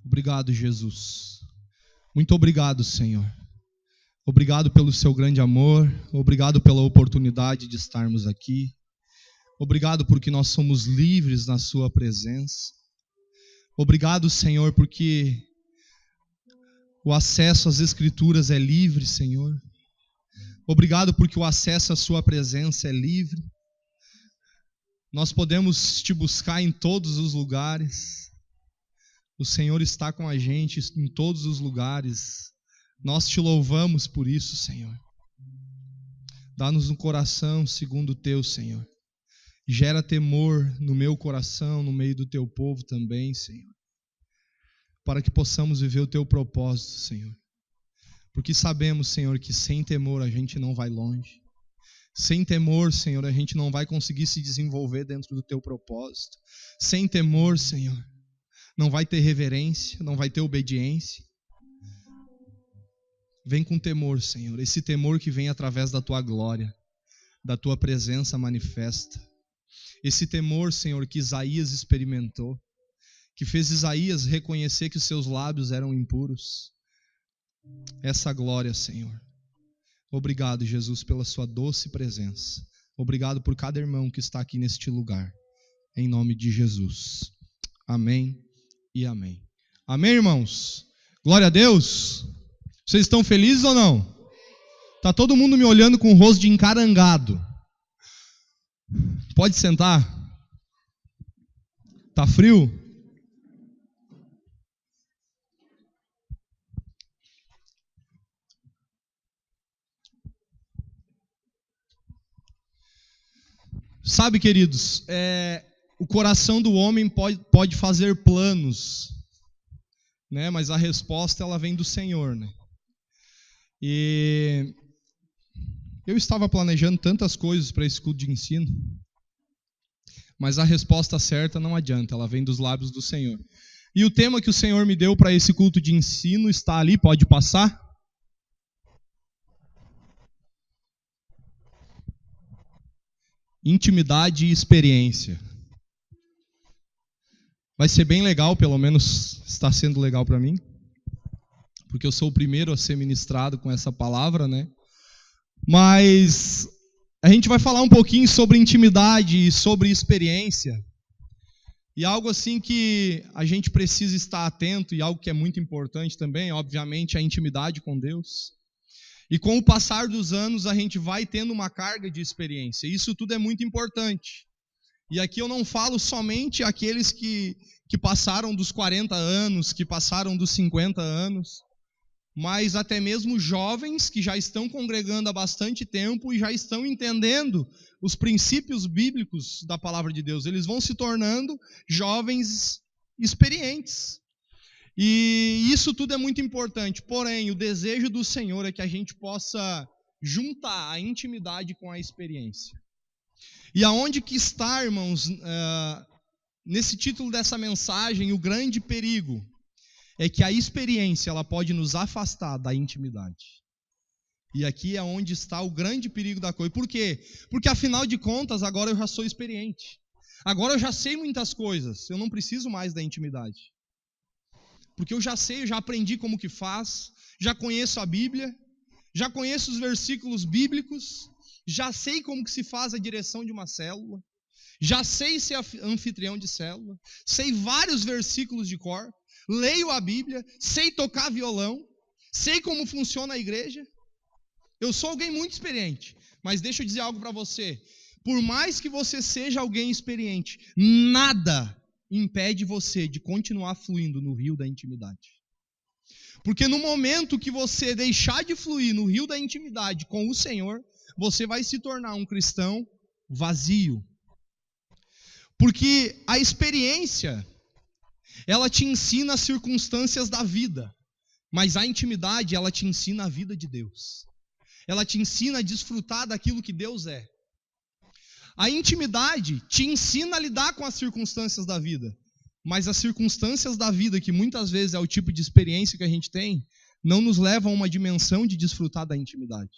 Obrigado, Jesus. Muito obrigado, Senhor. Obrigado pelo seu grande amor. Obrigado pela oportunidade de estarmos aqui. Obrigado porque nós somos livres na sua presença. Obrigado, Senhor, porque o acesso às Escrituras é livre, Senhor. Obrigado porque o acesso à sua presença é livre. Nós podemos te buscar em todos os lugares. O Senhor está com a gente em todos os lugares. Nós te louvamos por isso, Senhor. Dá-nos um coração segundo o teu, Senhor. Gera temor no meu coração, no meio do teu povo também, Senhor. Para que possamos viver o teu propósito, Senhor. Porque sabemos, Senhor, que sem temor a gente não vai longe. Sem temor, Senhor, a gente não vai conseguir se desenvolver dentro do teu propósito. Sem temor, Senhor, não vai ter reverência, não vai ter obediência. Vem com temor, Senhor, esse temor que vem através da tua glória, da tua presença manifesta. Esse temor, Senhor, que Isaías experimentou, que fez Isaías reconhecer que os seus lábios eram impuros. Essa glória, Senhor. Obrigado, Jesus, pela sua doce presença. Obrigado por cada irmão que está aqui neste lugar. Em nome de Jesus. Amém e amém. Amém, irmãos? Glória a Deus. Vocês estão felizes ou não? Está todo mundo me olhando com o rosto de encarangado. Pode sentar? Tá frio? Sabe, queridos, o coração do homem pode fazer planos, né? Mas a resposta ela vem do Senhor, né? E eu estava planejando tantas coisas para esse culto de ensino, mas a resposta certa não adianta, ela vem dos lábios do Senhor. E o tema que o Senhor me deu para esse culto de ensino está ali, pode passar? Intimidade e experiência. Vai ser bem legal, pelo menos está sendo legal para mim, porque eu sou o primeiro a ser ministrado com essa palavra, né? Mas a gente vai falar um pouquinho sobre intimidade e sobre experiência. E algo assim que a gente precisa estar atento, e algo que é muito importante também, obviamente, é a intimidade com Deus. E com o passar dos anos, a gente vai tendo uma carga de experiência. Isso tudo é muito importante. E aqui eu não falo somente aqueles que passaram dos 40 anos, que passaram dos 50 anos, mas até mesmo jovens que já estão congregando há bastante tempo e já estão entendendo os princípios bíblicos da palavra de Deus. Eles vão se tornando jovens experientes. E isso tudo é muito importante. Porém, o desejo do Senhor é que a gente possa juntar a intimidade com a experiência. E aonde que está, irmãos, nesse título dessa mensagem, o grande perigo é que a experiência ela pode nos afastar da intimidade. E aqui é onde está o grande perigo da coisa. Por quê? Porque afinal de contas, agora eu já sou experiente. Agora eu já sei muitas coisas. Eu não preciso mais da intimidade. Porque eu já sei, eu já aprendi como que faz. Já conheço a Bíblia. Já conheço os versículos bíblicos. Já sei como que se faz a direção de uma célula. Já sei ser anfitrião de célula. Sei vários versículos de cor. Leio a Bíblia, sei tocar violão, sei como funciona a igreja. Eu sou alguém muito experiente, mas deixa eu dizer algo para você. Por mais que você seja alguém experiente, nada impede você de continuar fluindo no rio da intimidade. Porque no momento que você deixar de fluir no rio da intimidade com o Senhor, você vai se tornar um cristão vazio. Porque a experiência ela te ensina as circunstâncias da vida, mas a intimidade, ela te ensina a vida de Deus. Ela te ensina a desfrutar daquilo que Deus é. A intimidade te ensina a lidar com as circunstâncias da vida, mas as circunstâncias da vida, que muitas vezes é o tipo de experiência que a gente tem, não nos levam a uma dimensão de desfrutar da intimidade.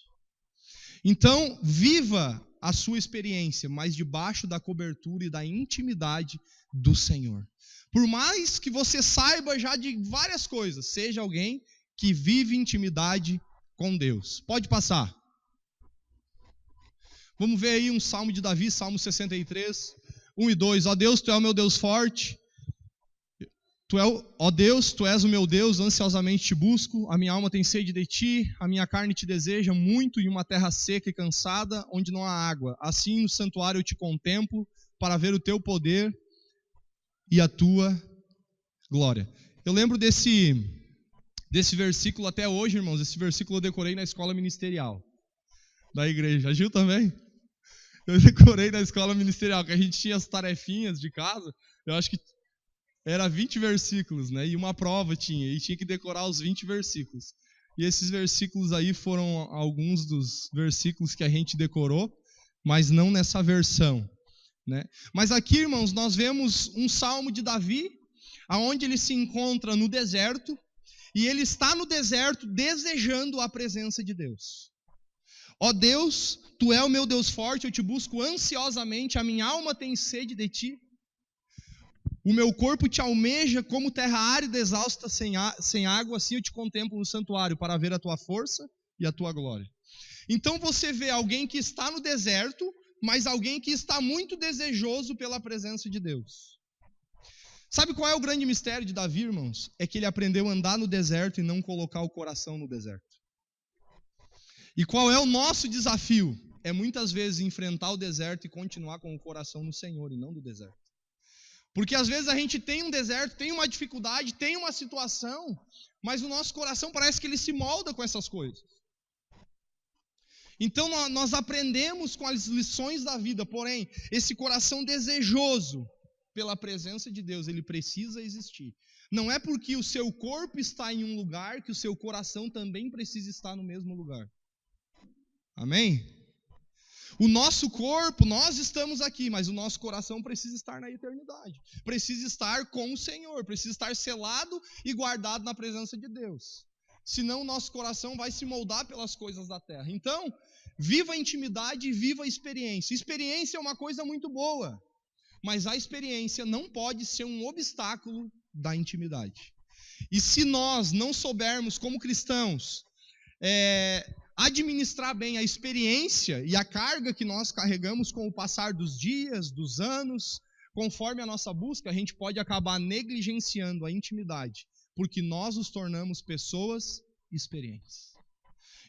Então, viva a sua experiência, mas debaixo da cobertura e da intimidade do Senhor. Por mais que você saiba já de várias coisas, seja alguém que vive intimidade com Deus. Pode passar. Vamos ver aí um salmo de Davi, Salmo 63, 1 e 2. Ó Deus, Tu é o meu Deus forte. Ó Deus, Tu és o meu Deus, ansiosamente te busco. A minha alma tem sede de Ti, a minha carne te deseja muito em uma terra seca e cansada, onde não há água. Assim no santuário eu te contemplo, para ver o Teu poder e a Tua glória. Eu lembro desse versículo até hoje, irmãos. Esse versículo eu decorei na escola ministerial da igreja. A Gil também? Eu decorei na escola ministerial, que a gente tinha as tarefinhas de casa. Eu acho que era 20 versículos, né? E uma prova tinha, e tinha que decorar os 20 versículos. E esses versículos aí foram alguns dos versículos que a gente decorou, mas não nessa versão, né? Mas aqui, irmãos, nós vemos um salmo de Davi, aonde ele se encontra no deserto, e ele está no deserto desejando a presença de Deus. Ó Deus, Tu é o meu Deus forte, eu te busco ansiosamente, a minha alma tem sede de Ti. O meu corpo te almeja como terra árida, exausta, sem água, assim eu te contemplo no santuário, para ver a Tua força e a Tua glória. Então você vê alguém que está no deserto, mas alguém que está muito desejoso pela presença de Deus. Sabe qual é o grande mistério de Davi, irmãos? É que ele aprendeu a andar no deserto e não colocar o coração no deserto. E qual é o nosso desafio? É muitas vezes enfrentar o deserto e continuar com o coração no Senhor e não no deserto. Porque às vezes a gente tem um deserto, tem uma dificuldade, tem uma situação, mas o nosso coração parece que ele se molda com essas coisas. Então nós aprendemos com as lições da vida, porém, esse coração desejoso pela presença de Deus, ele precisa existir. Não é porque o seu corpo está em um lugar que o seu coração também precisa estar no mesmo lugar. Amém? O nosso corpo, nós estamos aqui, mas o nosso coração precisa estar na eternidade. Precisa estar com o Senhor, precisa estar selado e guardado na presença de Deus. Senão o nosso coração vai se moldar pelas coisas da terra. Então, viva a intimidade e viva a experiência. Experiência é uma coisa muito boa, mas a experiência não pode ser um obstáculo da intimidade. E se nós não soubermos, como cristãos, administrar bem a experiência e a carga que nós carregamos com o passar dos dias, dos anos, conforme a nossa busca, a gente pode acabar negligenciando a intimidade, porque nós nos tornamos pessoas experientes.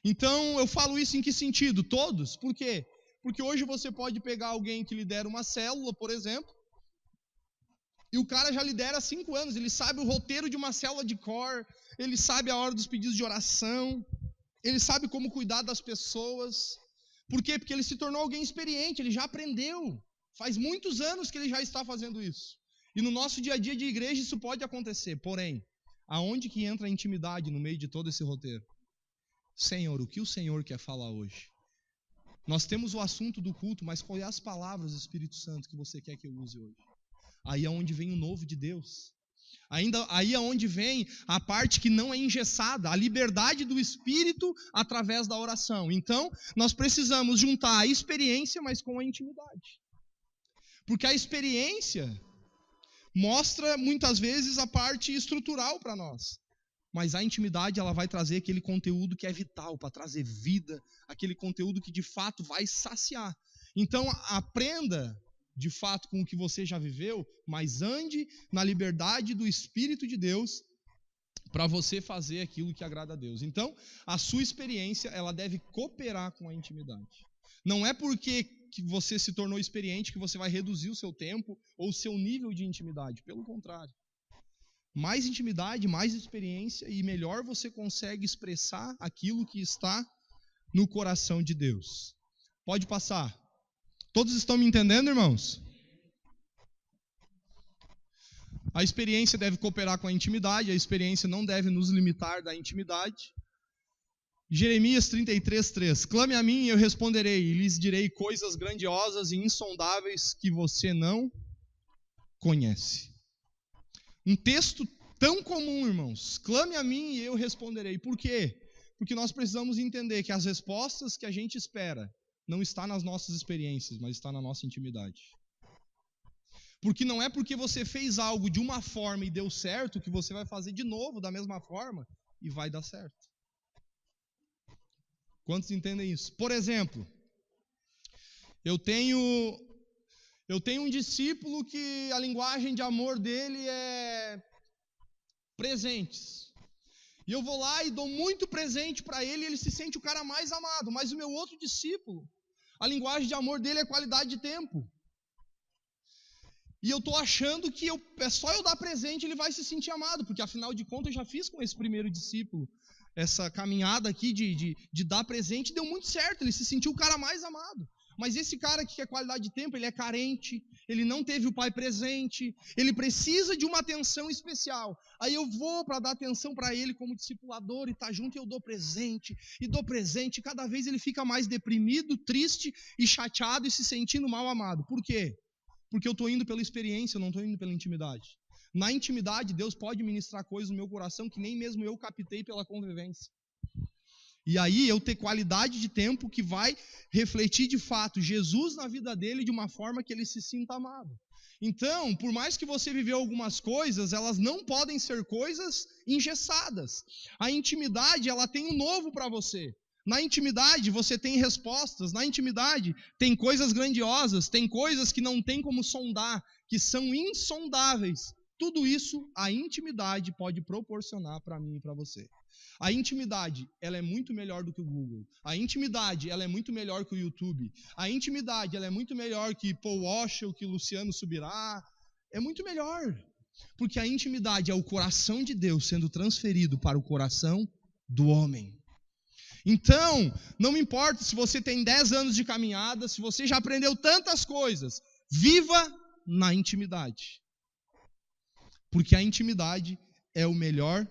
Então, eu falo isso em que sentido? Todos. Por quê? Porque hoje você pode pegar alguém que lidera uma célula, por exemplo, e o cara já lidera há 5 anos, ele sabe o roteiro de uma célula de cor, ele sabe a hora dos pedidos de oração, ele sabe como cuidar das pessoas. Por quê? Porque ele se tornou alguém experiente, ele já aprendeu. Faz muitos anos que ele já está fazendo isso. E no nosso dia a dia de igreja isso pode acontecer. Porém, aonde que entra a intimidade no meio de todo esse roteiro? Senhor, o que o Senhor quer falar hoje? Nós temos o assunto do culto, mas qual é as palavras do Espírito Santo que você quer que eu use hoje? Aí é onde vem o novo de Deus. Aí é onde vem a parte que não é engessada, a liberdade do Espírito através da oração. Então, nós precisamos juntar a experiência, mas com a intimidade. Porque a experiência mostra, muitas vezes, a parte estrutural para nós. Mas a intimidade, ela vai trazer aquele conteúdo que é vital, para trazer vida, aquele conteúdo que, de fato, vai saciar. Então, aprenda de fato com o que você já viveu, mas ande na liberdade do Espírito de Deus para você fazer aquilo que agrada a Deus. Então, a sua experiência, ela deve cooperar com a intimidade. Não é porque que você se tornou experiente que você vai reduzir o seu tempo ou o seu nível de intimidade. Pelo contrário. Mais intimidade, mais experiência e melhor você consegue expressar aquilo que está no coração de Deus. Pode passar. Todos estão me entendendo, irmãos? A experiência deve cooperar com a intimidade, a experiência não deve nos limitar da intimidade. Jeremias 33:3. Clame a mim e eu responderei, e lhes direi coisas grandiosas e insondáveis que você não conhece. Um texto tão comum, irmãos. Clame a mim e eu responderei. Por quê? Porque nós precisamos entender que as respostas que a gente espera não está nas nossas experiências, mas está na nossa intimidade. Porque não é porque você fez algo de uma forma e deu certo que você vai fazer de novo da mesma forma e vai dar certo. Quantos entendem isso? Por exemplo, eu tenho um discípulo que a linguagem de amor dele é presentes. E eu vou lá e dou muito presente para ele e ele se sente o cara mais amado. Mas o meu outro discípulo, a linguagem de amor dele é qualidade de tempo. E eu estou achando que é só eu dar presente e ele vai se sentir amado. Porque afinal de contas eu já fiz com esse primeiro discípulo essa caminhada aqui de dar presente. Deu muito certo, ele se sentiu o cara mais amado. Mas esse cara que quer qualidade de tempo, ele é carente, ele não teve o pai presente, ele precisa de uma atenção especial. Aí eu vou para dar atenção para ele como discipulador e tá junto e eu dou presente, e cada vez ele fica mais deprimido, triste e chateado e se sentindo mal amado. Por quê? Porque eu estou indo pela experiência, eu não estou indo pela intimidade. Na intimidade, Deus pode ministrar coisas no meu coração que nem mesmo eu captei pela convivência. E aí eu ter qualidade de tempo que vai refletir de fato Jesus na vida dele de uma forma que ele se sinta amado. Então, por mais que você viveu algumas coisas, elas não podem ser coisas engessadas. A intimidade, ela tem um novo para você. Na intimidade você tem respostas, na intimidade tem coisas grandiosas, tem coisas que não tem como sondar, que são insondáveis. Tudo isso a intimidade pode proporcionar para mim e para você. A intimidade, ela é muito melhor do que o Google. A intimidade, ela é muito melhor que o YouTube. A intimidade, ela é muito melhor que Paul Washer, que Luciano Subirá. É muito melhor. Porque a intimidade é o coração de Deus sendo transferido para o coração do homem. Então, não me importa se você tem 10 anos de caminhada, se você já aprendeu tantas coisas, viva na intimidade. Porque a intimidade é o melhor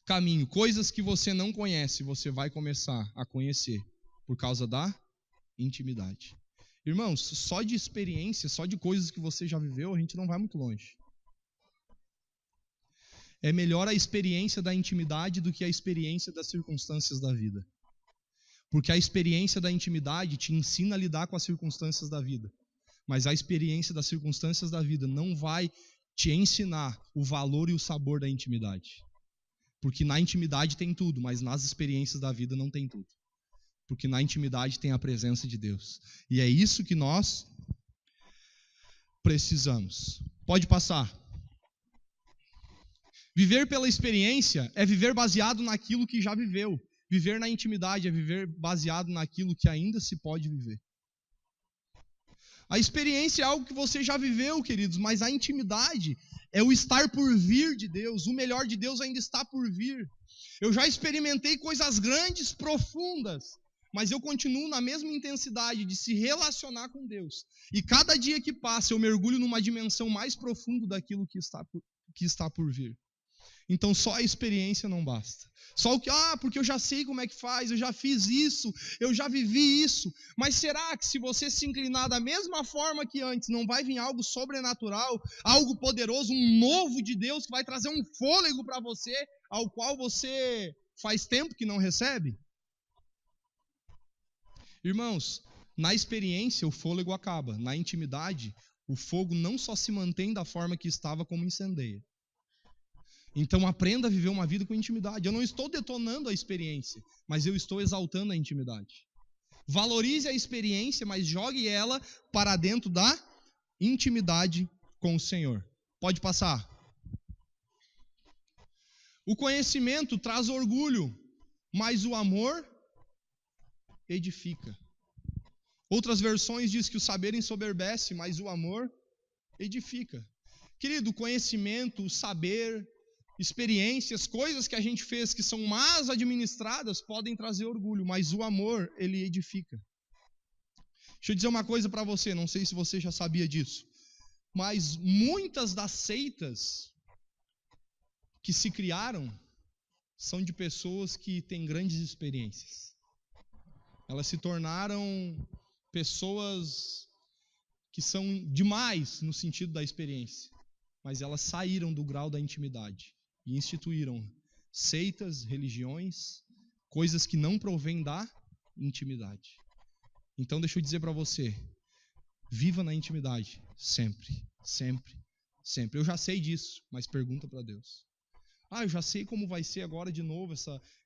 caminho. Coisas que você não conhece, você vai começar a conhecer por causa da intimidade. Irmãos, só de experiência, só de coisas que você já viveu, a gente não vai muito longe. É melhor a experiência da intimidade do que a experiência das circunstâncias da vida. Porque a experiência da intimidade te ensina a lidar com as circunstâncias da vida. Mas a experiência das circunstâncias da vida não vai te ensinar o valor e o sabor da intimidade. Porque na intimidade tem tudo, mas nas experiências da vida não tem tudo. Porque na intimidade tem a presença de Deus. E é isso que nós precisamos. Pode passar. Viver pela experiência é viver baseado naquilo que já viveu. Viver na intimidade é viver baseado naquilo que ainda se pode viver. A experiência é algo que você já viveu, queridos, mas a intimidade é o estar por vir de Deus. O melhor de Deus ainda está por vir. Eu já experimentei coisas grandes, profundas, mas eu continuo na mesma intensidade de se relacionar com Deus. E cada dia que passa eu mergulho numa dimensão mais profunda daquilo que está por vir. Então só a experiência não basta. Só o que, porque eu já sei como é que faz, eu já fiz isso, eu já vivi isso. Mas será que se você se inclinar da mesma forma que antes, não vai vir algo sobrenatural, algo poderoso, um novo de Deus que vai trazer um fôlego para você, ao qual você faz tempo que não recebe? Irmãos, na experiência o fôlego acaba. Na intimidade, o fogo não só se mantém da forma que estava, como incendeia. Então aprenda a viver uma vida com intimidade. Eu não estou detonando a experiência, mas eu estou exaltando a intimidade. Valorize a experiência, mas jogue ela para dentro da intimidade com o Senhor. Pode passar. O conhecimento traz orgulho, mas o amor edifica. Outras versões diz que o saber ensoberbece, mas o amor edifica. Querido, o conhecimento, o saber, experiências, coisas que a gente fez que são mal administradas podem trazer orgulho, mas o amor, ele edifica. Deixa eu dizer uma coisa para você, não sei se você já sabia disso, mas muitas das seitas que se criaram são de pessoas que têm grandes experiências. Elas se tornaram pessoas que são demais no sentido da experiência, mas elas saíram do grau da intimidade e instituíram seitas, religiões, coisas que não provêm da intimidade. Então deixa eu dizer para você, Viva na intimidade. Sempre, sempre, sempre. Eu já sei disso, mas pergunta para Deus. Eu já sei como vai ser agora de novo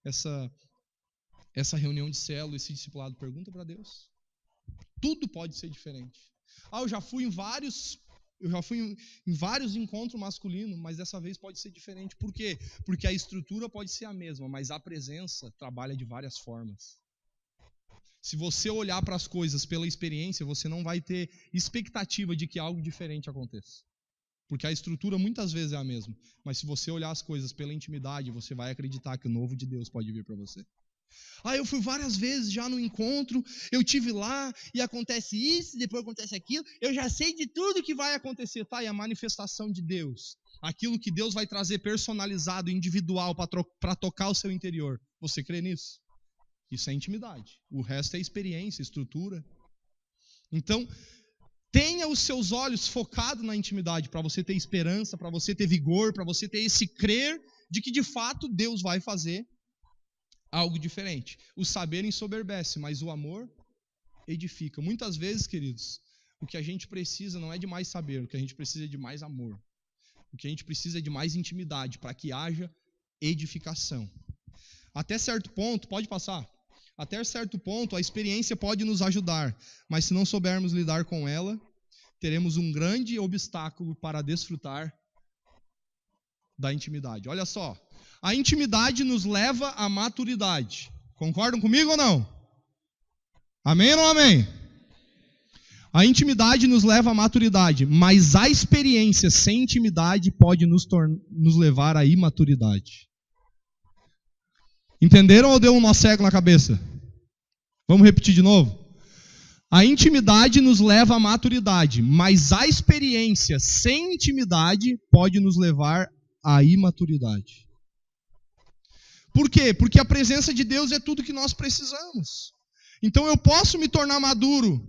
essa reunião de célula, esse discipulado. Pergunta para Deus. Tudo pode ser diferente. Eu já fui em vários encontros masculinos, mas dessa vez pode ser diferente. Por quê? Porque a estrutura pode ser a mesma, mas a presença trabalha de várias formas. Se você olhar para as coisas pela experiência, você não vai ter expectativa de que algo diferente aconteça. Porque a estrutura muitas vezes é a mesma. Mas se você olhar as coisas pela intimidade, você vai acreditar que o novo de Deus pode vir para você. Eu fui várias vezes já no encontro, eu tive lá e acontece isso, depois acontece aquilo, eu já sei de tudo que vai acontecer, e a manifestação de Deus, aquilo que Deus vai trazer personalizado, individual, para tocar o seu interior, você crê nisso? Isso é intimidade, o resto é experiência, estrutura. Então, tenha os seus olhos focados na intimidade, para você ter esperança, para você ter vigor, para você ter esse crer de que de fato Deus vai fazer algo diferente. O saber ensoberbece, mas o amor edifica. Muitas vezes, queridos, o que a gente precisa não é de mais saber, o que a gente precisa é de mais amor. O que a gente precisa é de mais intimidade, para que haja edificação. Até certo ponto, pode passar, até certo ponto a experiência pode nos ajudar, mas se não soubermos lidar com ela, teremos um grande obstáculo para desfrutar da intimidade. Olha só, a intimidade nos leva à maturidade. Concordam comigo ou não? Amém ou não amém? A intimidade nos leva à maturidade, mas a experiência sem intimidade pode nos levar à imaturidade. Entenderam ou deu um nó cego na cabeça? Vamos repetir de novo? A intimidade nos leva à maturidade, mas a experiência sem intimidade pode nos levar à imaturidade. Por quê? Porque a presença de Deus é tudo que nós precisamos. Então eu posso me tornar maduro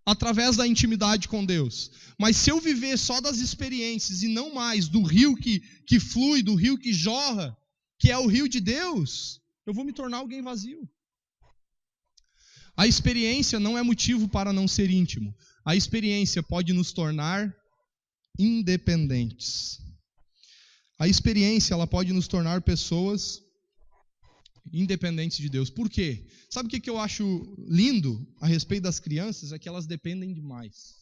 através da intimidade com Deus. Mas se eu viver só das experiências e não mais do rio que flui, do rio que jorra, que é o rio de Deus, eu vou me tornar alguém vazio. A experiência não é motivo para não ser íntimo. A experiência pode nos tornar independentes. A experiência ela pode nos tornar pessoas independentes de Deus. Por quê? Sabe o que eu acho lindo a respeito das crianças? É que elas dependem demais.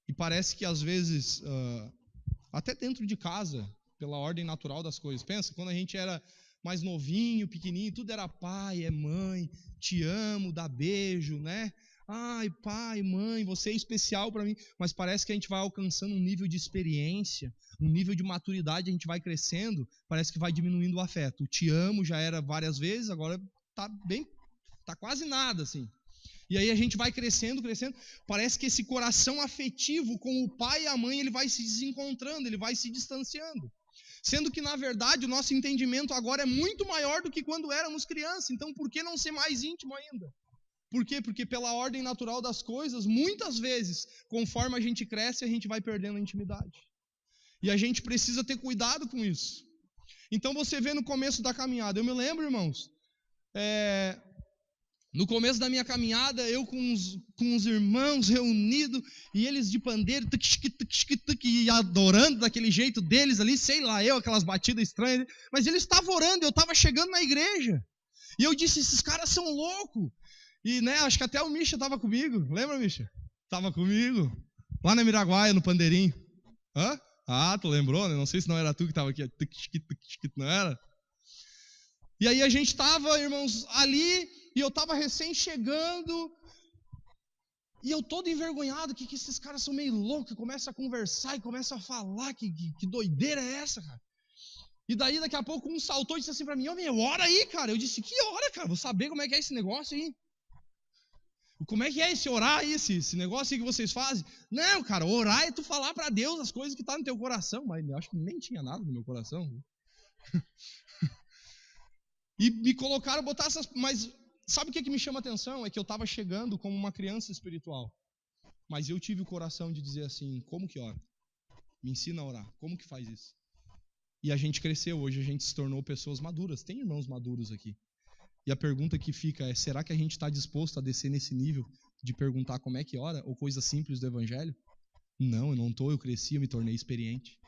E parece que às vezes, até dentro de casa, pela ordem natural das coisas. Pensa, quando a gente era mais novinho, pequenininho, tudo era pai, é mãe, te amo, dá beijo, né? Ai, pai, mãe, você é especial para mim. Mas parece que a gente vai alcançando um nível de experiência, um nível de maturidade, a gente vai crescendo, parece que vai diminuindo o afeto. O te amo já era várias vezes, agora tá quase nada, assim. E aí a gente vai crescendo, parece que esse coração afetivo com o pai e a mãe, ele vai se desencontrando, ele vai se distanciando. Sendo que, na verdade, o nosso entendimento agora é muito maior do que quando éramos crianças. Então, por que não ser mais íntimo ainda? Por quê? Porque pela ordem natural das coisas, muitas vezes, conforme a gente cresce, a gente vai perdendo a intimidade. E a gente precisa ter cuidado com isso. Então, você vê no começo da caminhada. Eu me lembro, irmãos, no começo da minha caminhada, eu com os irmãos reunidos, e eles de pandeiro, e adorando daquele jeito deles ali, sei lá, aquelas batidas estranhas, mas eles estavam orando, eu estava chegando na igreja, e eu disse, esses caras são loucos, e acho que até o Misha estava comigo, lembra, Misha? Estava comigo, lá na Miraguaia, no pandeirinho. Hã? Tu lembrou, né? Não sei se não era tu que estava aqui, não era? E aí a gente estava, irmãos, ali, e eu estava recém chegando, e eu todo envergonhado, que esses caras são meio loucos, começam a conversar e começam a falar, que doideira é essa, cara? E daí daqui a pouco um saltou e disse assim pra mim, ora aí, cara. Eu disse, que hora, cara? Vou saber como é que é esse negócio aí. Como é que é esse orar aí, esse negócio aí que vocês fazem? Não, cara, orar é tu falar pra Deus as coisas que tá no teu coração, mas eu acho que nem tinha nada no meu coração. E me colocaram, botar essas... Mas sabe o que me chama a atenção? É que eu estava chegando como uma criança espiritual. Mas eu tive o coração de dizer assim, como que ora? Me ensina a orar. Como que faz isso? E a gente cresceu. Hoje a gente se tornou pessoas maduras. Tem irmãos maduros aqui. E a pergunta que fica é, será que a gente está disposto a descer nesse nível de perguntar como é que ora, ou coisas simples do evangelho? Não, eu não estou, eu cresci, eu me tornei experiente.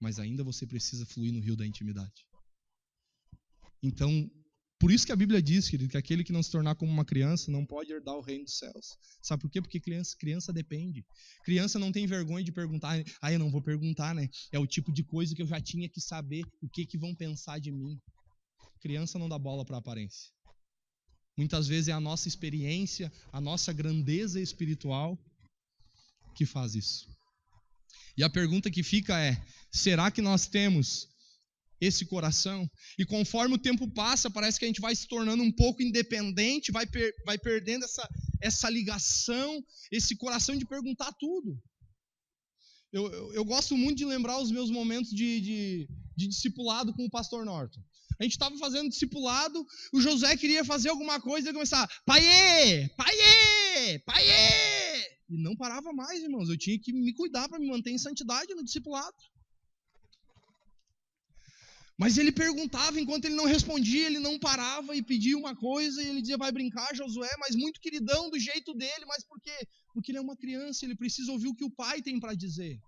Mas ainda você precisa fluir no rio da intimidade. Então, por isso que a Bíblia diz, querido, que aquele que não se tornar como uma criança não pode herdar o reino dos céus. Sabe por quê? Porque criança depende. Criança não tem vergonha de perguntar. Eu não vou perguntar, né? É o tipo de coisa que eu já tinha que saber o que vão pensar de mim. Criança não dá bola para a aparência. Muitas vezes é a nossa experiência, a nossa grandeza espiritual que faz isso. E a pergunta que fica é: será que nós temos esse coração? E conforme o tempo passa, parece que a gente vai se tornando um pouco independente, vai perdendo essa ligação, esse coração de perguntar tudo. Eu gosto muito de lembrar os meus momentos de discipulado com o pastor Norton. A gente estava fazendo discipulado, o José queria fazer alguma coisa e começava: paiê, paiê, paiê! E não parava mais, irmãos. Eu tinha que me cuidar para me manter em santidade no discipulado. Mas ele perguntava, enquanto ele não respondia, ele não parava e pedia uma coisa, e ele dizia: vai brincar, Josué, mas muito queridão do jeito dele. Mas por quê? Porque ele é uma criança, ele precisa ouvir o que o pai tem para dizer.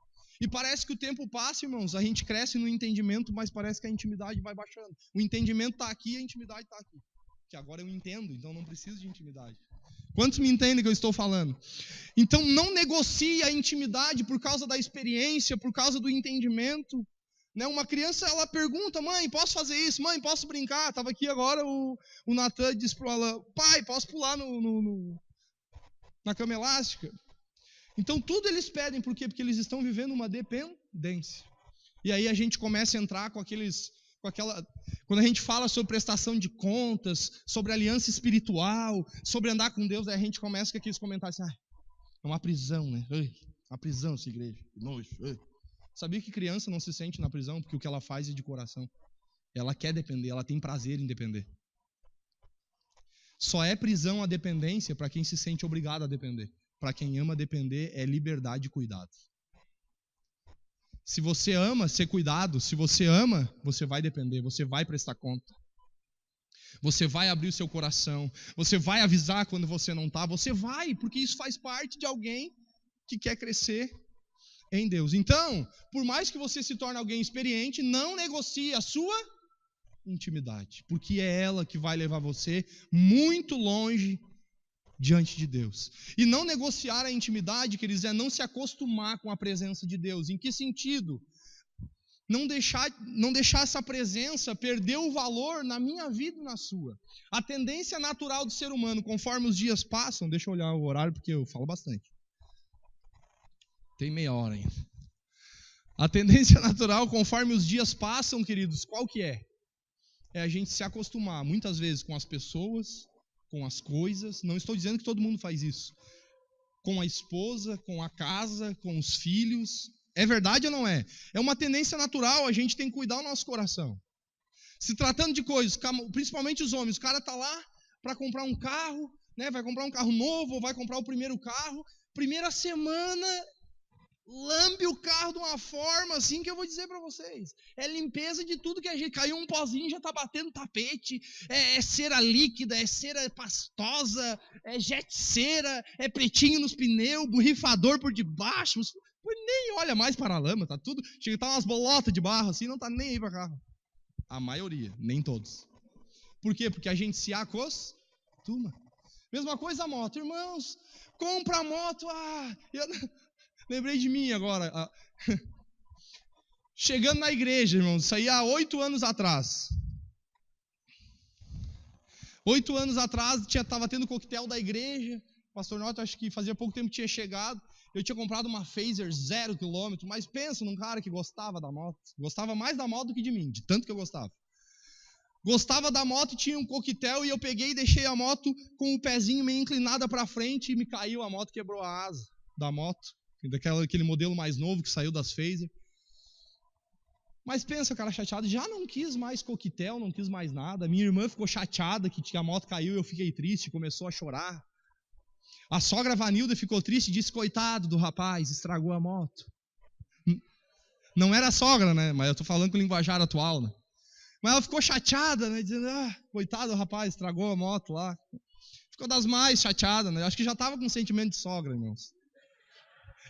E parece que o tempo passa, irmãos, a gente cresce no entendimento, mas parece que a intimidade vai baixando. O entendimento está aqui, a intimidade está aqui. Que agora eu entendo, então não preciso de intimidade. Quantos me entendem que eu estou falando? Então não negocie a intimidade por causa da experiência, por causa do entendimento. Né? Uma criança, ela pergunta: mãe, posso fazer isso? Mãe, posso brincar? Estava aqui agora, o Natan disse para ela: pai, posso pular na cama elástica? Então tudo eles pedem, por quê? Porque eles estão vivendo uma dependência. E aí a gente começa a entrar quando a gente fala sobre prestação de contas, sobre aliança espiritual, sobre andar com Deus, aí a gente começa com aqueles comentários assim: é uma prisão, né? Uma prisão essa igreja, que nojo. Sabia que criança não se sente na prisão porque o que ela faz é de coração. Ela quer depender, ela tem prazer em depender. Só é prisão a dependência para quem se sente obrigado a depender. Para quem ama depender, é liberdade e cuidado. Se você ama ser cuidado, se você ama, você vai depender, você vai prestar conta. Você vai abrir o seu coração, você vai avisar quando você não está, você vai, porque isso faz parte de alguém que quer crescer em Deus. Então, por mais que você se torne alguém experiente, não negocie a sua intimidade, porque é ela que vai levar você muito longe diante de Deus. E não negociar a intimidade, queridos, é não se acostumar com a presença de Deus. Em que sentido? Não deixar essa presença perder o valor na minha vida e na sua. A tendência natural do ser humano, conforme os dias passam, deixa eu olhar o horário porque eu falo bastante. Tem meia hora ainda. A tendência natural, conforme os dias passam, queridos, qual que é? É a gente se acostumar, muitas vezes, com as pessoas, com as coisas. Não estou dizendo que todo mundo faz isso. Com a esposa, com a casa, com os filhos. É verdade ou não é? É uma tendência natural, a gente tem que cuidar do nosso coração. Se tratando de coisas, principalmente os homens, o cara está lá para comprar um carro, né? Vai comprar um carro novo, ou vai comprar o primeiro carro. Primeira semana, lambe o carro de uma forma assim que eu vou dizer para vocês. É limpeza de tudo que a gente... Caiu um pozinho, já está batendo tapete. É cera líquida, é cera pastosa, é jet cera, é pretinho nos pneus, borrifador por debaixo. Nem olha mais para a lama, tá tudo... Chega a estar umas bolotas de barro assim, não está nem aí para carro. A maioria, nem todos. Por quê? Porque a gente se acostuma. Mesma coisa a moto. Irmãos, compra a moto. Lembrei de mim agora. Chegando na igreja, irmãos, isso aí há 8 anos atrás. 8 anos atrás, estava tendo coquetel da igreja. O pastor Norton, acho que fazia pouco tempo que tinha chegado. Eu tinha comprado uma Phaser 0 km, mas pensa num cara que gostava da moto. Gostava mais da moto do que de mim, de tanto que eu gostava. Gostava da moto, tinha um coquetel e eu peguei e deixei a moto com o pezinho meio inclinada para frente e me caiu a moto, quebrou a asa da moto. Daquele modelo mais novo que saiu das Phaser. Mas pensa, o cara chateado, já não quis mais coquetel, não quis mais nada. Minha irmã ficou chateada que a moto caiu, eu fiquei triste, começou a chorar. A sogra Vanilda ficou triste e disse: coitado do rapaz, estragou a moto. Não era a sogra, né? Mas eu estou falando com o linguajar atual, né? Mas ela ficou chateada, né? Dizendo: coitado do rapaz, estragou a moto lá. ficou das mais chateadas, né? Acho que já estava com sentimento de sogra, irmãos.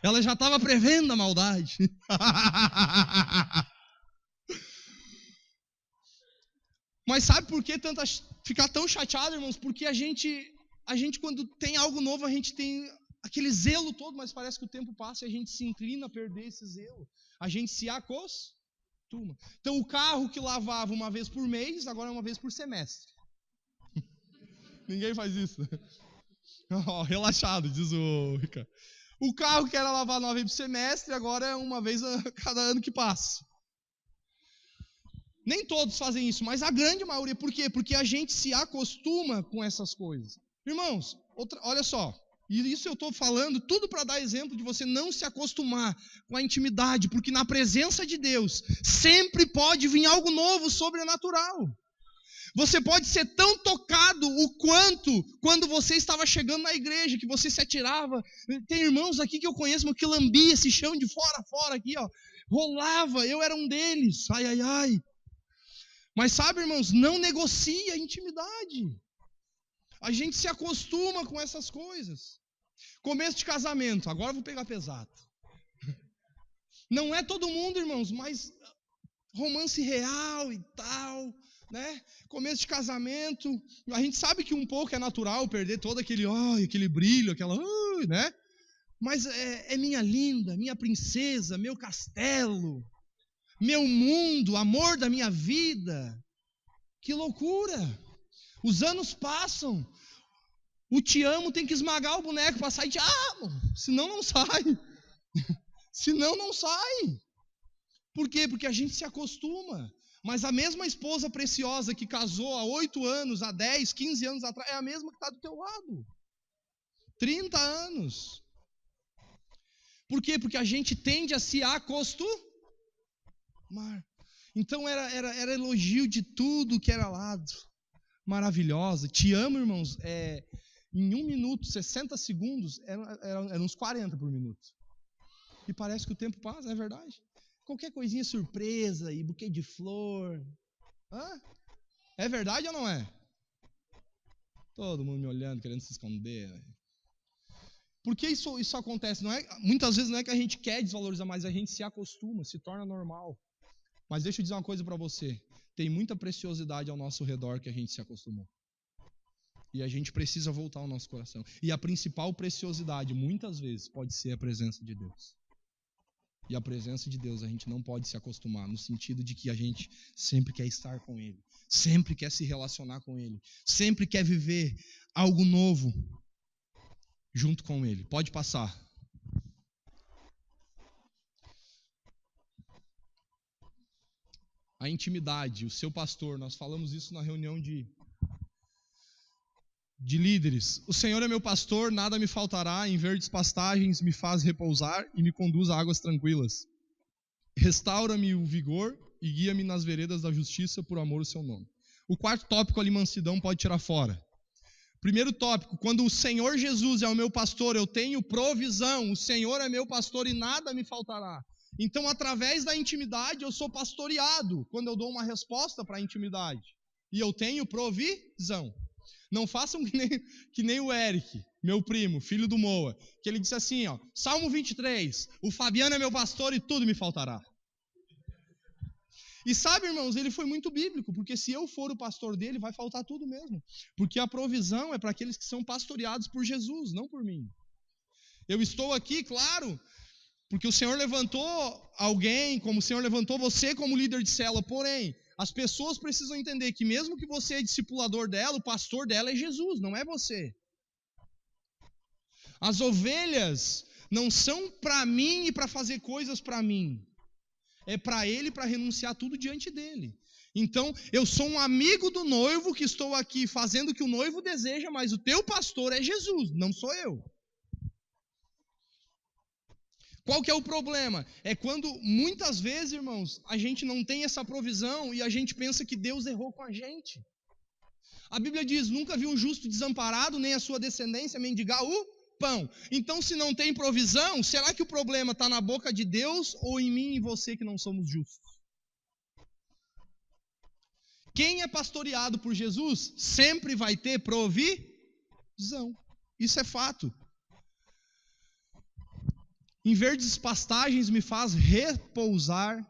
Ela já estava prevendo a maldade. Mas sabe por que ficar tão chateado, irmãos? Porque a gente quando tem algo novo, a gente tem aquele zelo todo, mas parece que o tempo passa e a gente se inclina a perder esse zelo. A gente se acostuma. Então o carro que lavava uma vez por mês, agora é uma vez por semestre. Ninguém faz isso. Oh, relaxado, diz o Ricardo. O carro que era lavado uma vez por semestre, agora é uma vez a cada ano que passa. Nem todos fazem isso, mas a grande maioria. Por quê? Porque a gente se acostuma com essas coisas. Irmãos, olha só. E isso eu estou falando tudo para dar exemplo de você não se acostumar com a intimidade, porque na presença de Deus sempre pode vir algo novo, sobrenatural. Você pode ser tão tocado o quanto quando você estava chegando na igreja, que você se atirava. Tem irmãos aqui que eu conheço, que lambia esse chão de fora a fora aqui, ó. Rolava, eu era um deles. Ai, ai, ai. Mas sabe, irmãos, não negocia a intimidade. A gente se acostuma com essas coisas. Começo de casamento, agora eu vou pegar pesado. Não é todo mundo, irmãos, mas romance real e tal, né? Começo de casamento, a gente sabe que um pouco é natural perder todo aquele brilho, né? Mas é minha linda, minha princesa, meu castelo, meu mundo, amor da minha vida. Que loucura! Os anos passam. O te amo tem que esmagar o boneco para sair te amo. Senão não sai. Senão não sai. Por quê? Porque a gente se acostuma. Mas a mesma esposa preciosa que casou há 8 anos, há 10, 15 anos atrás, é a mesma que está do teu lado. 30 anos. Por quê? Porque a gente tende a se acostumar. Então era elogio de tudo que era lado. Maravilhosa. Te amo, irmãos. Em 1 minuto, 60 segundos, eram uns 40 por minuto. E parece que o tempo passa, não é verdade? Qualquer coisinha surpresa e buquê de flor. Hã? É verdade ou não é? Todo mundo me olhando, querendo se esconder. Por que isso acontece? Muitas vezes não é que a gente quer desvalorizar, mas a gente se acostuma, se torna normal. Mas deixa eu dizer uma coisa para você. Tem muita preciosidade ao nosso redor que a gente se acostumou. E a gente precisa voltar ao nosso coração. E a principal preciosidade, muitas vezes, pode ser a presença de Deus. E a presença de Deus a gente não pode se acostumar, no sentido de que a gente sempre quer estar com Ele, sempre quer se relacionar com Ele, sempre quer viver algo novo junto com Ele. Pode passar. A intimidade, o seu pastor, nós falamos isso na reunião de líderes. O Senhor é meu pastor, nada me faltará, em verdes pastagens me faz repousar e me conduz a águas tranquilas. Restaura-me o vigor e guia-me nas veredas da justiça por amor ao seu nome. O quarto tópico ali, mansidão, pode tirar fora. Primeiro tópico, quando o Senhor Jesus é o meu pastor, eu tenho provisão, o Senhor é meu pastor e nada me faltará. Então, através da intimidade, eu sou pastoreado, quando eu dou uma resposta para a intimidade. E eu tenho provisão. Não façam que nem o Eric, meu primo, filho do Moa, que ele disse assim, ó, Salmo 23, o Fabiano é meu pastor e tudo me faltará. E sabe, irmãos, ele foi muito bíblico, porque se eu for o pastor dele, vai faltar tudo mesmo. Porque a provisão é para aqueles que são pastoreados por Jesus, não por mim. Eu estou aqui, claro, porque o Senhor levantou alguém, como o Senhor levantou você como líder de célula, porém, as pessoas precisam entender que mesmo que você é discipulador dela, o pastor dela é Jesus, não é você. As ovelhas não são para mim e para fazer coisas para mim. É para ele para renunciar tudo diante dele. Então, eu sou um amigo do noivo que estou aqui fazendo o que o noivo deseja, mas o teu pastor é Jesus, não sou eu. Qual que é o problema? É quando, muitas vezes, irmãos, a gente não tem essa provisão e a gente pensa que Deus errou com a gente. A Bíblia diz, nunca vi um justo desamparado, nem a sua descendência mendigar o pão. Então, se não tem provisão, será que o problema está na boca de Deus ou em mim e você que não somos justos? Quem é pastoreado por Jesus sempre vai ter provisão. Isso é fato. Em verdes pastagens me faz repousar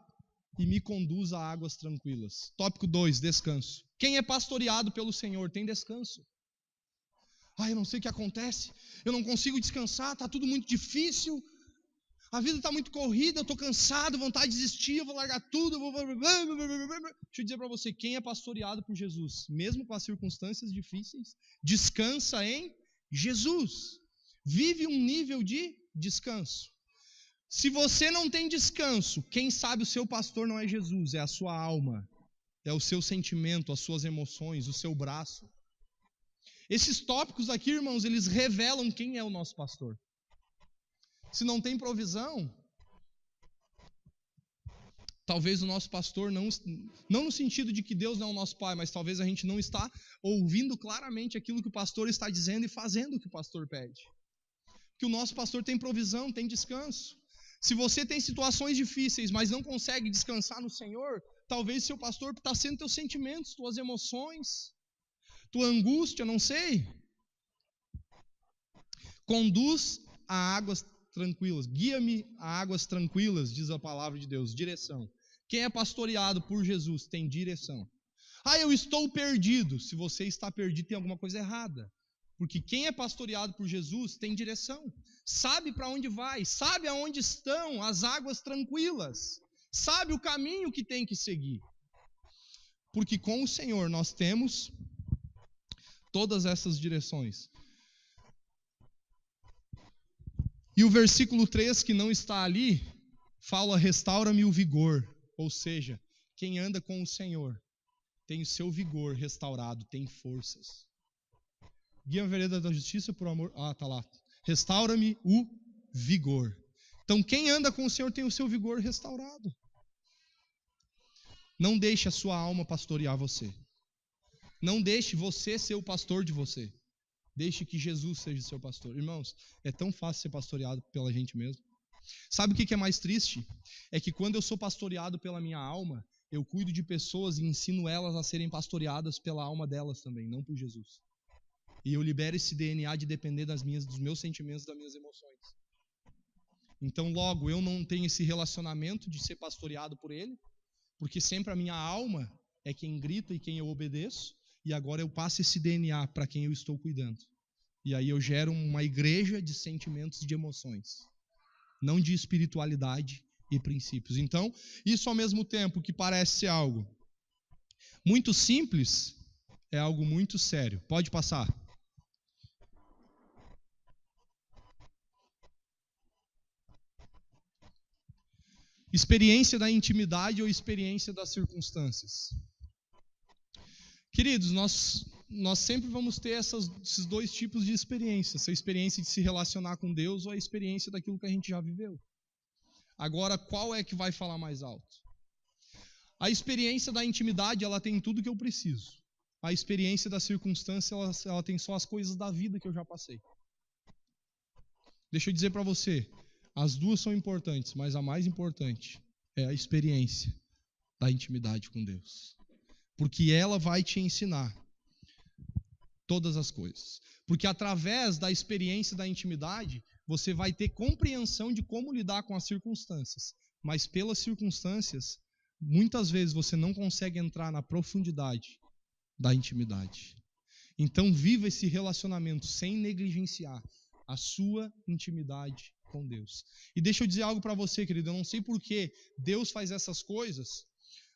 e me conduz a águas tranquilas. Tópico 2, descanso. Quem é pastoreado pelo Senhor tem descanso. Eu não sei o que acontece, eu não consigo descansar, está tudo muito difícil, a vida está muito corrida, eu estou cansado, vontade de desistir, eu vou largar tudo. Deixa eu dizer para você, quem é pastoreado por Jesus, mesmo com as circunstâncias difíceis, descansa em Jesus. Vive um nível de descanso. Se você não tem descanso, quem sabe o seu pastor não é Jesus, é a sua alma, é o seu sentimento, as suas emoções, o seu braço. Esses tópicos aqui, irmãos, eles revelam quem é o nosso pastor. Se não tem provisão, talvez o nosso pastor não no sentido de que Deus não é o nosso pai, mas talvez a gente não está ouvindo claramente aquilo que o pastor está dizendo e fazendo o que o pastor pede. Que o nosso pastor tem provisão, tem descanso. Se você tem situações difíceis, mas não consegue descansar no Senhor, talvez seu pastor está sendo teus sentimentos, tuas emoções, tua angústia, não sei. Conduz a águas tranquilas, guia-me a águas tranquilas, diz a palavra de Deus, direção. Quem é pastoreado por Jesus tem direção. Eu estou perdido. Se você está perdido, tem alguma coisa errada. Porque quem é pastoreado por Jesus tem direção. Sabe para onde vai, sabe aonde estão as águas tranquilas, sabe o caminho que tem que seguir. Porque com o Senhor nós temos todas essas direções. E o versículo 3, que não está ali, fala: restaura-me o vigor. Ou seja, quem anda com o Senhor tem o seu vigor restaurado, tem forças. Guia a vereda da justiça por amor... tá lá. Restaura-me o vigor. Então quem anda com o Senhor tem o seu vigor restaurado. Não deixe a sua alma pastorear você. Não deixe você ser o pastor de você. Deixe que Jesus seja o seu pastor. Irmãos, é tão fácil ser pastoreado pela gente mesmo. Sabe o que é mais triste? É que quando eu sou pastoreado pela minha alma, eu cuido de pessoas e ensino elas a serem pastoreadas pela alma delas também, não por Jesus. E eu libero esse DNA de depender dos meus sentimentos, das minhas emoções. Então, logo, eu não tenho esse relacionamento de ser pastoreado por Ele, porque sempre a minha alma é quem grita e quem eu obedeço, e agora eu passo esse DNA para quem eu estou cuidando. E aí eu gero uma igreja de sentimentos e de emoções, não de espiritualidade e princípios. Então, isso ao mesmo tempo que parece ser algo muito simples, é algo muito sério. Pode passar. Experiência da intimidade ou experiência das circunstâncias. Queridos, nós sempre vamos ter esses dois tipos de experiência. Essa experiência de se relacionar com Deus ou a experiência daquilo que a gente já viveu. Agora, qual é que vai falar mais alto? A experiência da intimidade, ela tem tudo que eu preciso. A experiência da circunstância, ela tem só as coisas da vida que eu já passei. Deixa eu dizer para você, as duas são importantes, mas a mais importante é a experiência da intimidade com Deus. Porque ela vai te ensinar todas as coisas. Porque através da experiência da intimidade, você vai ter compreensão de como lidar com as circunstâncias. Mas pelas circunstâncias, muitas vezes você não consegue entrar na profundidade da intimidade. Então viva esse relacionamento sem negligenciar a sua intimidade com Deus. E deixa eu dizer algo para você, querido, eu não sei por que Deus faz essas coisas,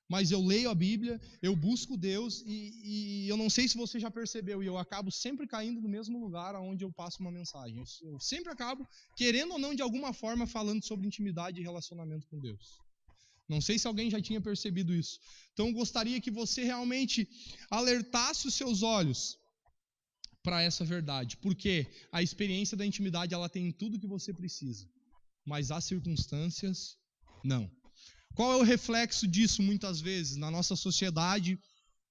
mas eu leio a Bíblia, eu busco Deus e eu não sei se você já percebeu, e eu acabo sempre caindo no mesmo lugar onde eu passo uma mensagem. Eu sempre acabo, querendo ou não, de alguma forma, falando sobre intimidade e relacionamento com Deus. Não sei se alguém já tinha percebido isso. Então eu gostaria que você realmente alertasse os seus olhos para essa verdade, porque a experiência da intimidade, ela tem tudo que você precisa, mas as circunstâncias, não. Qual é o reflexo disso, muitas vezes, na nossa sociedade,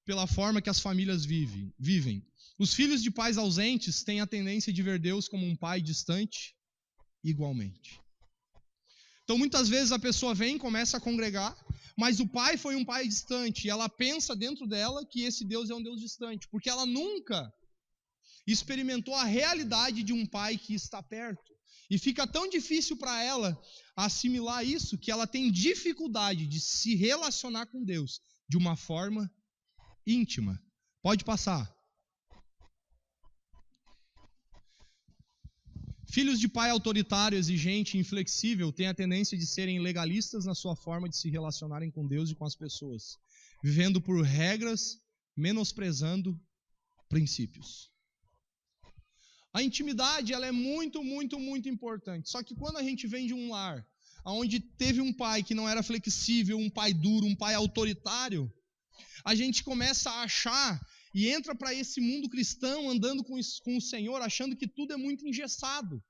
pela forma que as famílias vivem? Os filhos de pais ausentes têm a tendência de ver Deus como um pai distante, igualmente. Então, muitas vezes a pessoa vem, começa a congregar, mas o pai foi um pai distante, e ela pensa dentro dela que esse Deus é um Deus distante, porque ela nunca experimentou a realidade de um pai que está perto. E fica tão difícil para ela assimilar isso que ela tem dificuldade de se relacionar com Deus de uma forma íntima. Pode passar. Filhos de pai autoritário, exigente e inflexível têm a tendência de serem legalistas na sua forma de se relacionarem com Deus e com as pessoas, vivendo por regras, menosprezando princípios. A intimidade, ela é muito, muito, muito importante. Só que quando a gente vem de um lar onde teve um pai que não era flexível, um pai duro, um pai autoritário, a gente começa a achar e entra para esse mundo cristão andando com o Senhor, achando que tudo é muito engessado.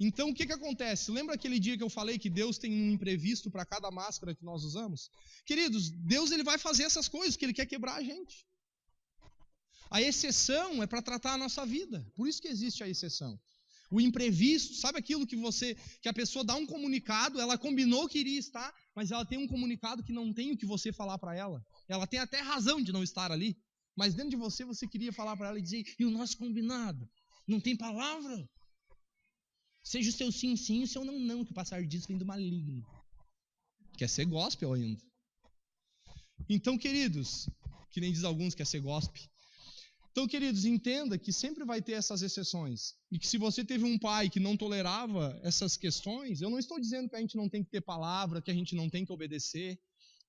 Então o que acontece? Lembra aquele dia que eu falei que Deus tem um imprevisto para cada máscara que nós usamos? Queridos, Deus ele vai fazer essas coisas porque Ele quer quebrar a gente. A exceção é para tratar a nossa vida. Por isso que existe a exceção. O imprevisto, sabe aquilo que a pessoa dá um comunicado, ela combinou que iria estar, mas ela tem um comunicado que não tem o que você falar para ela. Ela tem até razão de não estar ali, mas dentro de você queria falar para ela e dizer, e o nosso combinado? Não tem palavra? Seja o seu sim, sim, o seu não, não, que o passar disso vem do maligno. Quer ser gospel ainda. Então, queridos, que nem diz alguns, quer ser gospel. Então, queridos, entenda que sempre vai ter essas exceções. E que se você teve um pai que não tolerava essas questões, eu não estou dizendo que a gente não tem que ter palavra, que a gente não tem que obedecer,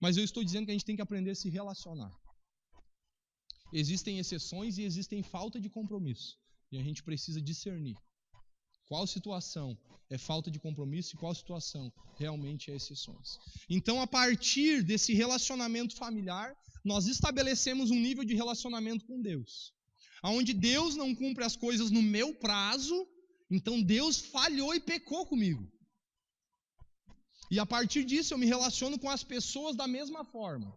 mas eu estou dizendo que a gente tem que aprender a se relacionar. Existem exceções e existem falta de compromisso. E a gente precisa discernir qual situação é falta de compromisso e qual situação realmente é exceções. Então, a partir desse relacionamento familiar, nós estabelecemos um nível de relacionamento com Deus. Onde Deus não cumpre as coisas no meu prazo, então Deus falhou e pecou comigo. E a partir disso eu me relaciono com as pessoas da mesma forma.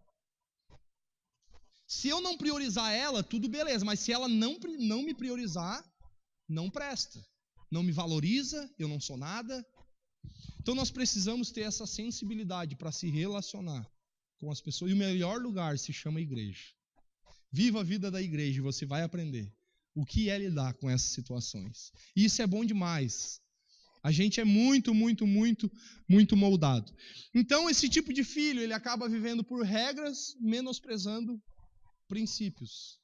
Se eu não priorizar ela, tudo beleza, mas se ela não me priorizar, não presta. Não me valoriza, eu não sou nada. Então nós precisamos ter essa sensibilidade para se relacionar com as pessoas. E o melhor lugar se chama igreja. Viva a vida da igreja e você vai aprender o que é lidar com essas situações. E isso é bom demais. A gente é muito, muito, muito, muito moldado. Então esse tipo de filho, ele acaba vivendo por regras, menosprezando princípios.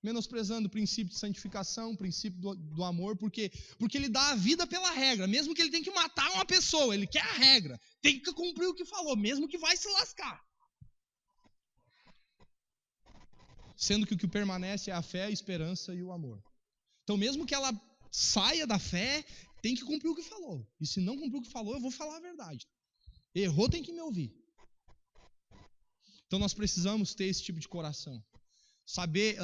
Menosprezando o princípio de santificação, o princípio do amor, porque ele dá a vida pela regra, mesmo que ele tenha que matar uma pessoa, ele quer a regra, tem que cumprir o que falou, mesmo que vai se lascar. Sendo que o que permanece é a fé, a esperança e o amor. Então mesmo que ela saia da fé, tem que cumprir o que falou, e se não cumprir o que falou, eu vou falar a verdade. Errou, tem que me ouvir. Então nós precisamos ter esse tipo de coração. Saber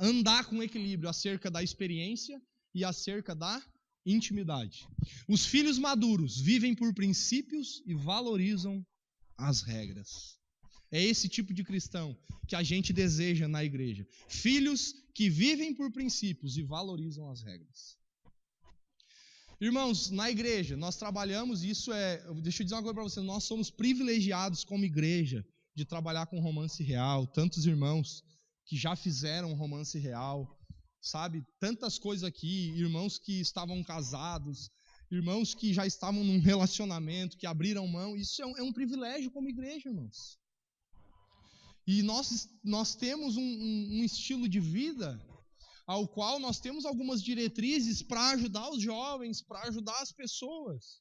andar com equilíbrio acerca da experiência e acerca da intimidade. Os filhos maduros vivem por princípios e valorizam as regras. É esse tipo de cristão que a gente deseja na igreja. Filhos que vivem por princípios e valorizam as regras. Irmãos, na igreja nós trabalhamos, deixa eu dizer uma coisa para vocês, nós somos privilegiados como igreja de trabalhar com romance real, tantos irmãos que já fizeram romance real, sabe? Tantas coisas aqui, irmãos que estavam casados, irmãos que já estavam num relacionamento, que abriram mão. Isso é um privilégio como igreja, irmãos. E nós temos um estilo de vida ao qual nós temos algumas diretrizes para ajudar os jovens, para ajudar as pessoas.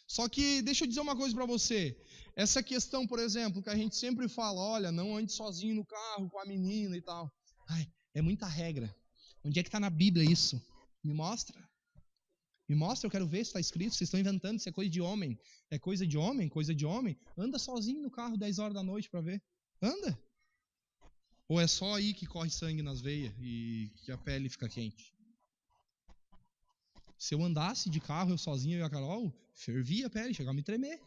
Só que, deixa eu dizer uma coisa para você. Essa questão, por exemplo, que a gente sempre fala, olha, não ande sozinho no carro com a menina e tal. Ai, é muita regra. Onde é que está na Bíblia isso? Me mostra. Me mostra, eu quero ver se está escrito. Vocês estão inventando, isso é coisa de homem. É coisa de homem, coisa de homem. Anda sozinho no carro 10 horas da noite para ver. Anda. Ou é só aí que corre sangue nas veias e que a pele fica quente? Se eu andasse de carro, eu sozinho e a Carol, fervia a pele, chegava a me tremer.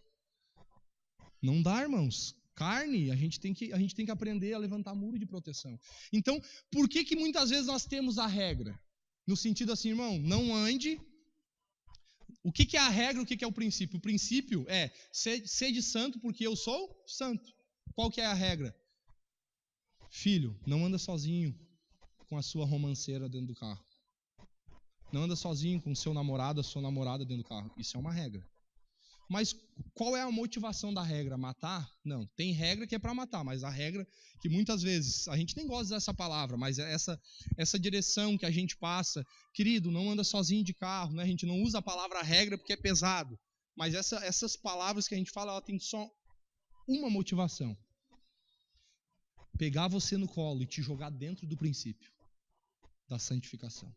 Não dá, irmãos. Carne, a gente tem que aprender a levantar muro de proteção. Então, por que muitas vezes nós temos a regra? No sentido assim, irmão, não ande. O que é a regra, o que é o princípio? O princípio é sede santo porque eu sou santo. Qual que é a regra? Filho, não anda sozinho. com a sua romanceira dentro do carro. Não anda sozinho com o seu namorado, a sua namorada dentro do carro. Isso é uma regra. Mas qual é a motivação da regra? Matar? Não. Tem regra que é para matar, mas a regra que muitas vezes, a gente nem gosta dessa palavra, mas essa direção que a gente passa, querido, não anda sozinho de carro, né? A gente não usa a palavra regra porque é pesado, mas essas palavras que a gente fala, ela tem só uma motivação: pegar você no colo e te jogar dentro do princípio da santificação.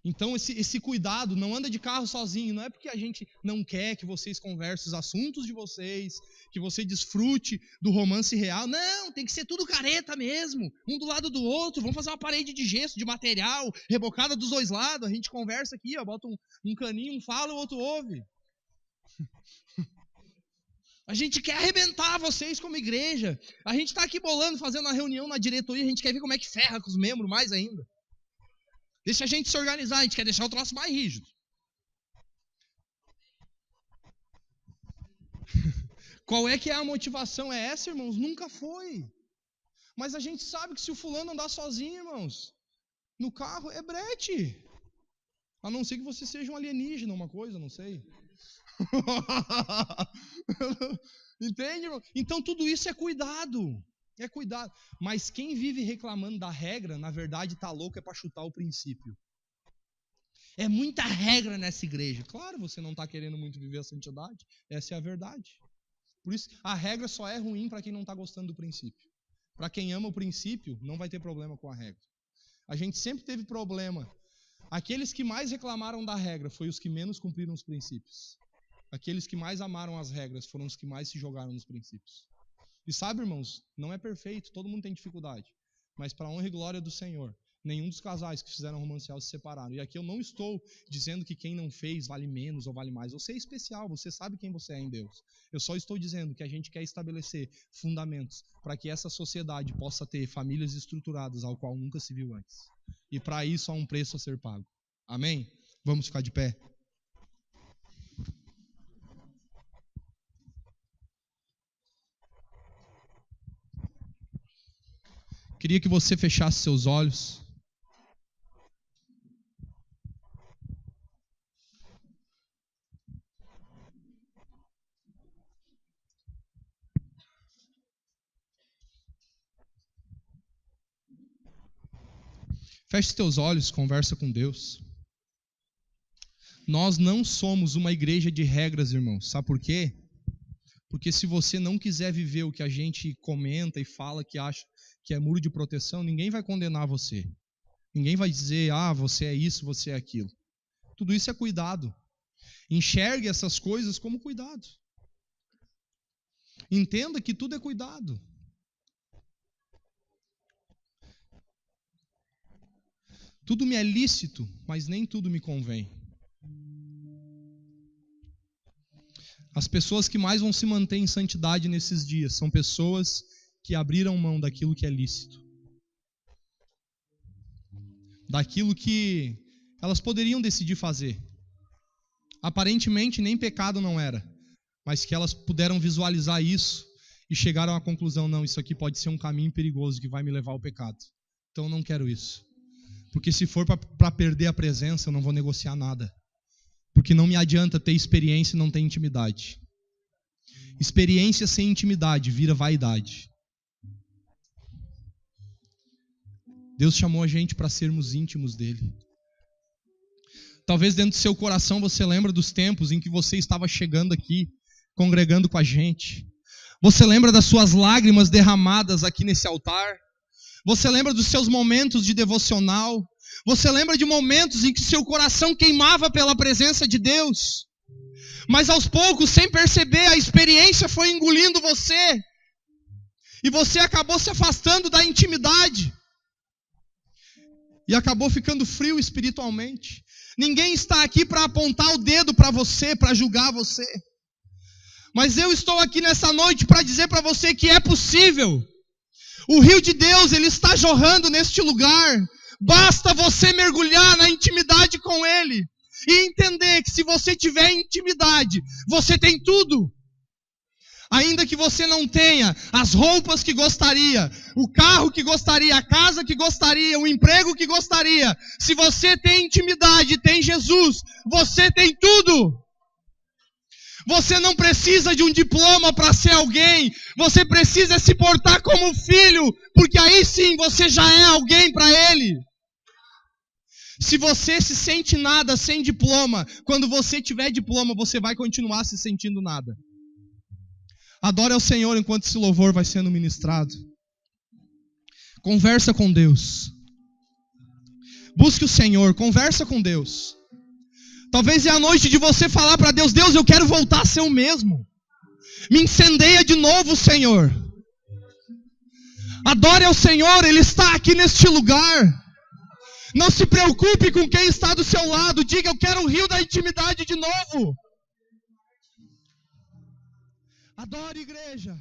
Então esse cuidado, não anda de carro sozinho, não é porque a gente não quer que vocês conversem os assuntos de vocês, que você desfrute do romance real. Não, tem que ser tudo careta mesmo, um do lado do outro, vamos fazer uma parede de gesso, de material, rebocada dos dois lados, a gente conversa aqui, ó, bota um caninho, um fala, o outro ouve. A gente quer arrebentar vocês como igreja, a gente está aqui bolando, fazendo uma reunião na diretoria, a gente quer ver como é que ferra com os membros mais ainda. Deixa a gente se organizar, a gente quer deixar o troço mais rígido. Qual é que é a motivação? É essa, irmãos? Nunca foi. Mas a gente sabe que se o fulano andar sozinho, irmãos, no carro, é brete. A não ser que você seja um alienígena, uma coisa, não sei. Entende, irmão? Então tudo isso é cuidado. É cuidado. Mas quem vive reclamando da regra, na verdade está louco é para chutar o princípio. É muita regra nessa igreja. Claro, você não está querendo muito viver a santidade. Essa é a verdade. Por isso, a regra só é ruim para quem não está gostando do princípio. Para quem ama o princípio, não vai ter problema com a regra. A gente sempre teve problema. Aqueles que mais reclamaram da regra foram os que menos cumpriram os princípios. Aqueles que mais amaram as regras foram os que mais se jogaram nos princípios. E sabe, irmãos, não é perfeito, todo mundo tem dificuldade. Mas para a honra e glória do Senhor, nenhum dos casais que fizeram romancial se separaram. E aqui eu não estou dizendo que quem não fez vale menos ou vale mais. Você é especial, você sabe quem você é em Deus. Eu só estou dizendo que a gente quer estabelecer fundamentos para que essa sociedade possa ter famílias estruturadas, ao qual nunca se viu antes. E para isso há um preço a ser pago. Amém? Vamos ficar de pé. Queria que você fechasse seus olhos. Feche seus olhos, conversa com Deus. Nós não somos uma igreja de regras, irmãos. Sabe por quê? Porque se você não quiser viver o que a gente comenta e fala que acha que é muro de proteção, ninguém vai condenar você. Ninguém vai dizer, você é isso, você é aquilo. Tudo isso é cuidado. Enxergue essas coisas como cuidado. Entenda que tudo é cuidado. Tudo me é lícito, mas nem tudo me convém. As pessoas que mais vão se manter em santidade nesses dias são pessoas que abriram mão daquilo que é lícito. Daquilo que elas poderiam decidir fazer. Aparentemente nem pecado não era, mas que elas puderam visualizar isso e chegaram à conclusão, não, isso aqui pode ser um caminho perigoso que vai me levar ao pecado. Então eu não quero isso. Porque se for para perder a presença, eu não vou negociar nada. Porque não me adianta ter experiência e não ter intimidade. Experiência sem intimidade vira vaidade. Deus chamou a gente para sermos íntimos dele. Talvez dentro do seu coração você lembra dos tempos em que você estava chegando aqui, congregando com a gente. Você lembra das suas lágrimas derramadas aqui nesse altar? Você lembra dos seus momentos de devocional? Você lembra de momentos em que seu coração queimava pela presença de Deus? Mas aos poucos, sem perceber, a experiência foi engolindo você. E você acabou se afastando da intimidade. E acabou ficando frio espiritualmente. Ninguém está aqui para apontar o dedo para você, para julgar você. Mas eu estou aqui nessa noite para dizer para você que é possível. O rio de Deus, ele está jorrando neste lugar. Basta você mergulhar na intimidade com Ele. E entender que se você tiver intimidade, você tem tudo. Ainda que você não tenha as roupas que gostaria, o carro que gostaria, a casa que gostaria, o emprego que gostaria, se você tem intimidade, tem Jesus, você tem tudo. Você não precisa de um diploma para ser alguém, você precisa se portar como filho, porque aí sim você já é alguém para Ele. Se você se sente nada sem diploma, quando você tiver diploma, você vai continuar se sentindo nada. Adore ao Senhor enquanto esse louvor vai sendo ministrado. Conversa com Deus. Busque o Senhor, conversa com Deus. Talvez é a noite de você falar para Deus: Deus, eu quero voltar a ser o mesmo. Me incendeia de novo, Senhor. Adore ao Senhor, Ele está aqui neste lugar. Não se preocupe com quem está do seu lado. Diga: eu quero o rio da intimidade de novo. Adore, igreja.